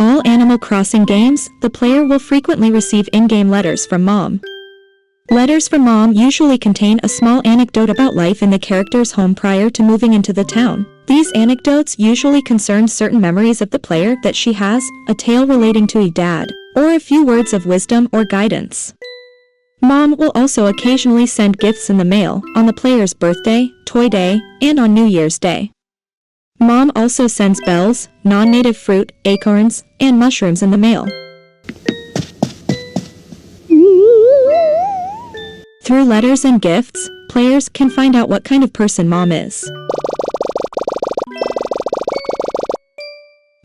all Animal Crossing games, the player will frequently receive in-game letters from Mom. Letters from Mom usually contain a small anecdote about life in the character's home prior to moving into the town. These anecdotes usually concern certain memories of the player that she has, a tale relating to a dad, or a few words of wisdom or guidance. Mom will also occasionally send gifts in the mail on the player's birthday, toy day, and on New Year's Day. Mom also sends bells, non-native fruit, acorns, and mushrooms in the mail. Through letters and gifts, players can find out what kind of person Mom is.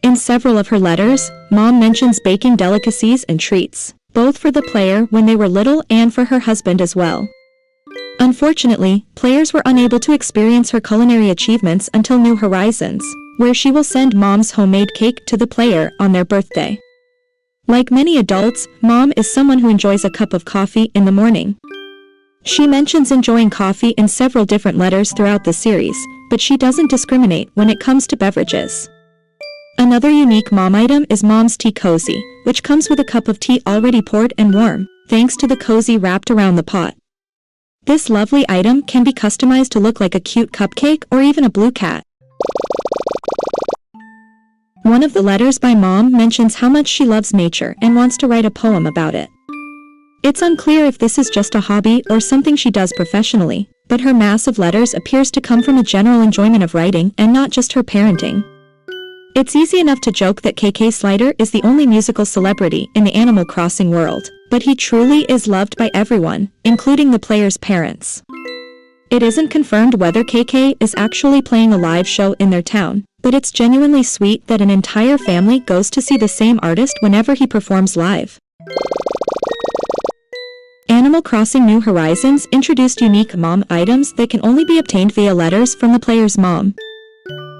In several of her letters, Mom mentions baking delicacies and treats, both for the player when they were little and for her husband as well. Unfortunately, players were unable to experience her culinary achievements until New Horizons, where she will send Mom's homemade cake to the player on their birthday. Like many adults, Mom is someone who enjoys a cup of coffee in the morning. She mentions enjoying coffee in several different letters throughout the series, but she doesn't discriminate when it comes to beverages. Another unique Mom item is Mom's tea cozy, which comes with a cup of tea already poured and warm, thanks to the cozy wrapped around the pot. This lovely item can be customized to look like a cute cupcake or even a blue cat. One of the letters by Mom mentions how much she loves nature and wants to write a poem about it. It's unclear if this is just a hobby or something she does professionally, but her mass of letters appears to come from a general enjoyment of writing and not just her parenting. It's easy enough to joke that KK Slider is the only musical celebrity in the Animal Crossing world, but he truly is loved by everyone, including the player's parents. It isn't confirmed whether KK is actually playing a live show in their town, but it's genuinely sweet that an entire family goes to see the same artist whenever he performs live. Animal Crossing New Horizons introduced unique Mom items that can only be obtained via letters from the player's mom.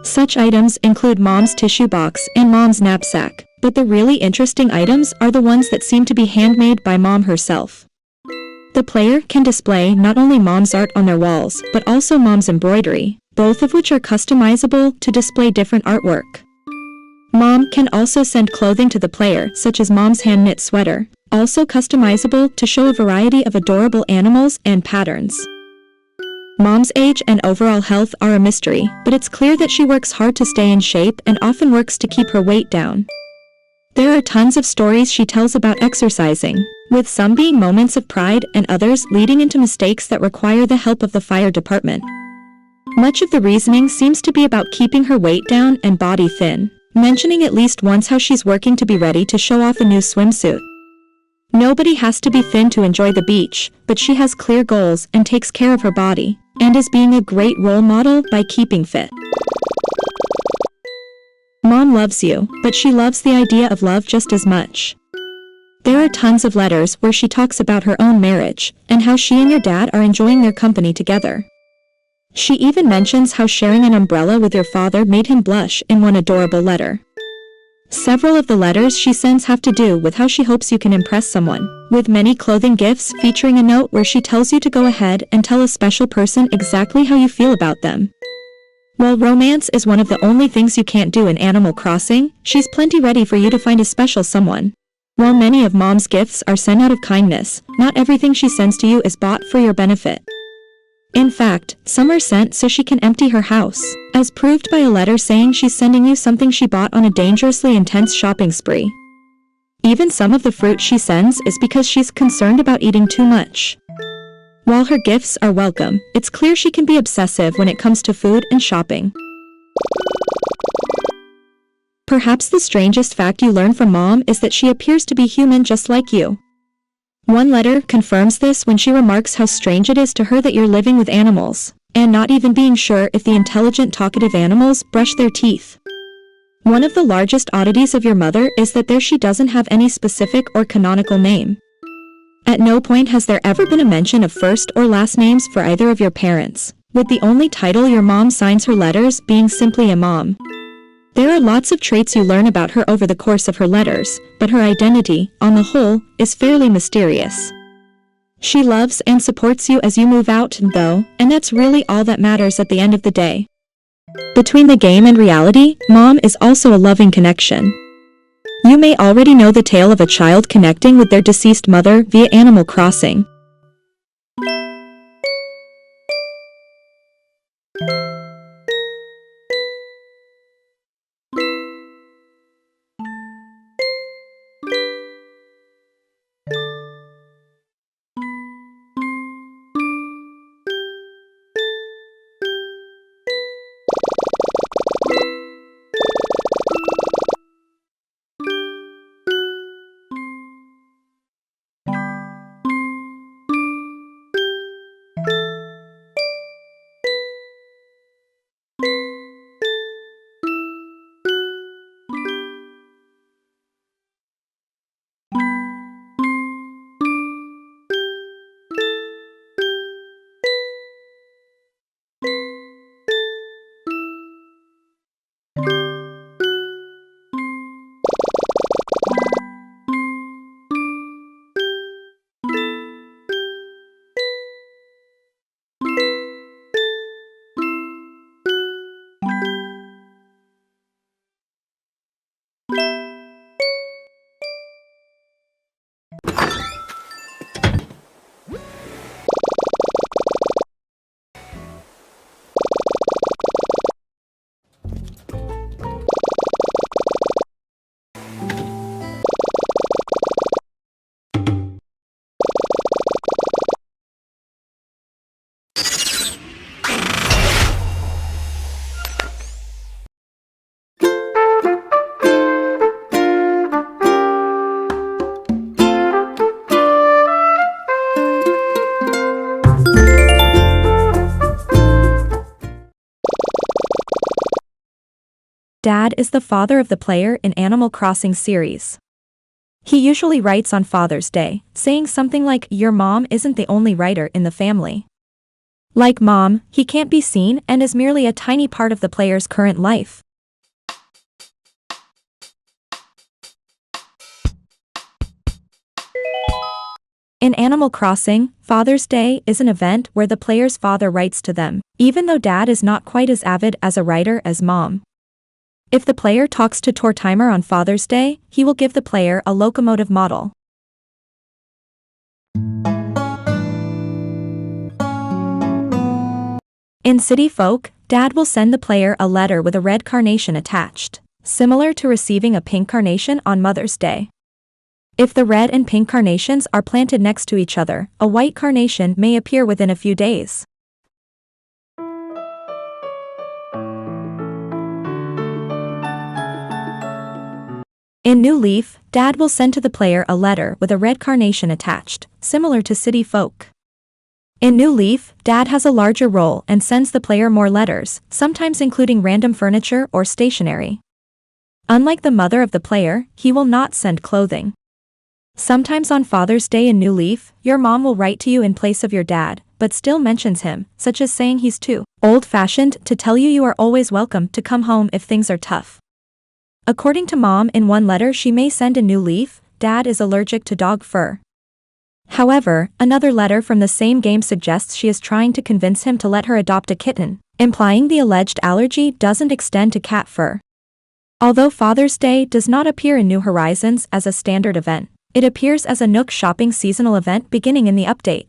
Such items include Mom's tissue box and Mom's knapsack, but the really interesting items are the ones that seem to be handmade by Mom herself. The player can display not only Mom's art on their walls, but also Mom's embroidery, both of which are customizable to display different artwork. Mom can also send clothing to the player, such as Mom's hand-knit sweater, also customizable to show a variety of adorable animals and patterns. Mom's age and overall health are a mystery, but it's clear that she works hard to stay in shape and often works to keep her weight down. There are tons of stories she tells about exercising, with some being moments of pride and others leading into mistakes that require the help of the fire department. Much of the reasoning seems to be about keeping her weight down and body thin, mentioning at least once how she's working to be ready to show off a new swimsuit. Nobody has to be thin to enjoy the beach, but she has clear goals and takes care of her body, and is being a great role model by keeping fit. Mom loves you, but she loves the idea of love just as much. There are tons of letters where she talks about her own marriage, and how she and your dad are enjoying their company together. She even mentions how sharing an umbrella with your father made him blush in one adorable letter. Several of the letters she sends have to do with how she hopes you can impress someone, with many clothing gifts featuring a note where she tells you to go ahead and tell a special person exactly how you feel about them. While romance is one of the only things you can't do in Animal Crossing, she's plenty ready for you to find a special someone. While many of Mom's gifts are sent out of kindness, not everything she sends to you is bought for your benefit. In fact, some are sent so she can empty her house, as proved by a letter saying she's sending you something she bought on a dangerously intense shopping spree. Even some of the fruit she sends is because she's concerned about eating too much. While her gifts are welcome, it's clear she can be obsessive when it comes to food and shopping. Perhaps the strangest fact you learn from Mom is that she appears to be human just like you. One letter confirms this when she remarks how strange it is to her that you're living with animals, and not even being sure if the intelligent talkative animals brush their teeth. One of the largest oddities of your mother is that she doesn't have any specific or canonical name. At no point has there ever been a mention of first or last names for either of your parents, with the only title your mom signs her letters being simply a mom. There are lots of traits you learn about her over the course of her letters, but her identity, on the whole, is fairly mysterious. She loves and supports you as you move out, though, and that's really all that matters at the end of the day. Between the game and reality, Mom is also a loving connection. You may already know the tale of a child connecting with their deceased mother via Animal Crossing. Dad is the father of the player in Animal Crossing series. He usually writes on Father's Day, saying something like, "Your mom isn't the only writer in the family." Like Mom, he can't be seen and is merely a tiny part of the player's current life. In Animal Crossing, Father's Day is an event where the player's father writes to them, even though Dad is not quite as avid as a writer as Mom. If the player talks to Tortimer on Father's Day, he will give the player a locomotive model. In City Folk, Dad will send the player a letter with a red carnation attached, similar to receiving a pink carnation on Mother's Day. If the red and pink carnations are planted next to each other, a white carnation may appear within a few days. In New Leaf, Dad will send to the player a letter with a red carnation attached, similar to City Folk. In New Leaf, Dad has a larger role and sends the player more letters, sometimes including random furniture or stationery. Unlike the mother of the player, he will not send clothing. Sometimes on Father's Day in New Leaf, your mom will write to you in place of your dad, but still mentions him, such as saying he's too old-fashioned to tell you you are always welcome to come home if things are tough. According to Mom, in one letter she may send in New Leaf, Dad is allergic to dog fur. However, another letter from the same game suggests she is trying to convince him to let her adopt a kitten, implying the alleged allergy doesn't extend to cat fur. Although Father's Day does not appear in New Horizons as a standard event, it appears as a Nook shopping seasonal event beginning in the update.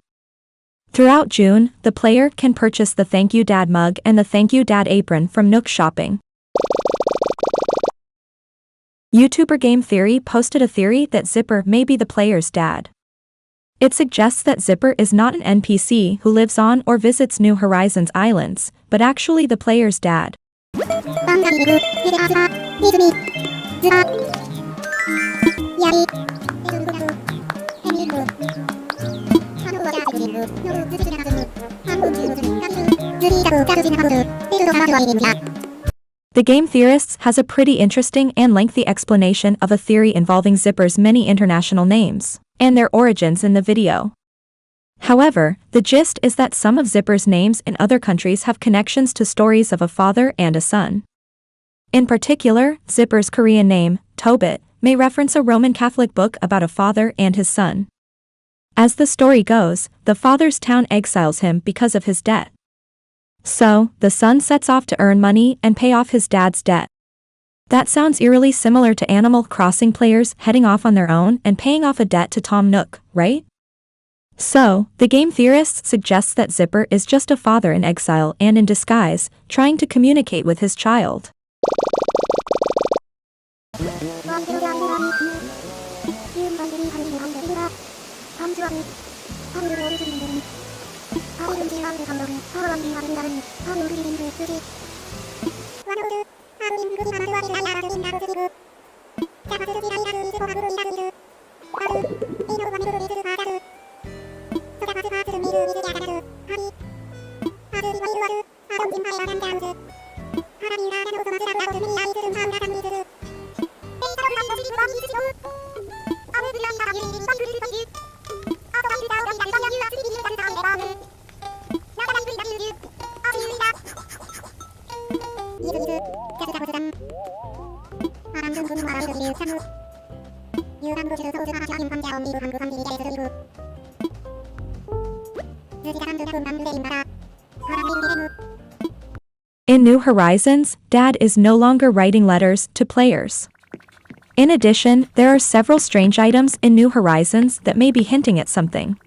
Throughout June, the player can purchase the Thank You Dad mug and the Thank You Dad apron from Nook shopping. YouTuber Game Theory posted a theory that Zipper may be the player's dad. It suggests that Zipper is not an NPC who lives on or visits New Horizons islands, but actually the player's dad. The Game Theorists has a pretty interesting and lengthy explanation of a theory involving Zipper's many international names, and their origins in the video. However, the gist is that some of Zipper's names in other countries have connections to stories of a father and a son. In particular, Zipper's Korean name, Tobit, may reference a Roman Catholic book about a father and his son. As the story goes, the father's town exiles him because of his debt. So, the son sets off to earn money and pay off his dad's debt. That sounds eerily similar to Animal Crossing players heading off on their own and paying off a debt to Tom Nook, right? So, the game theorists suggest that Zipper is just a father in exile and in disguise, trying to communicate with his child. In New Horizons, Dad is no longer writing letters to players. In addition, there are several strange items in New Horizons that may be hinting at something.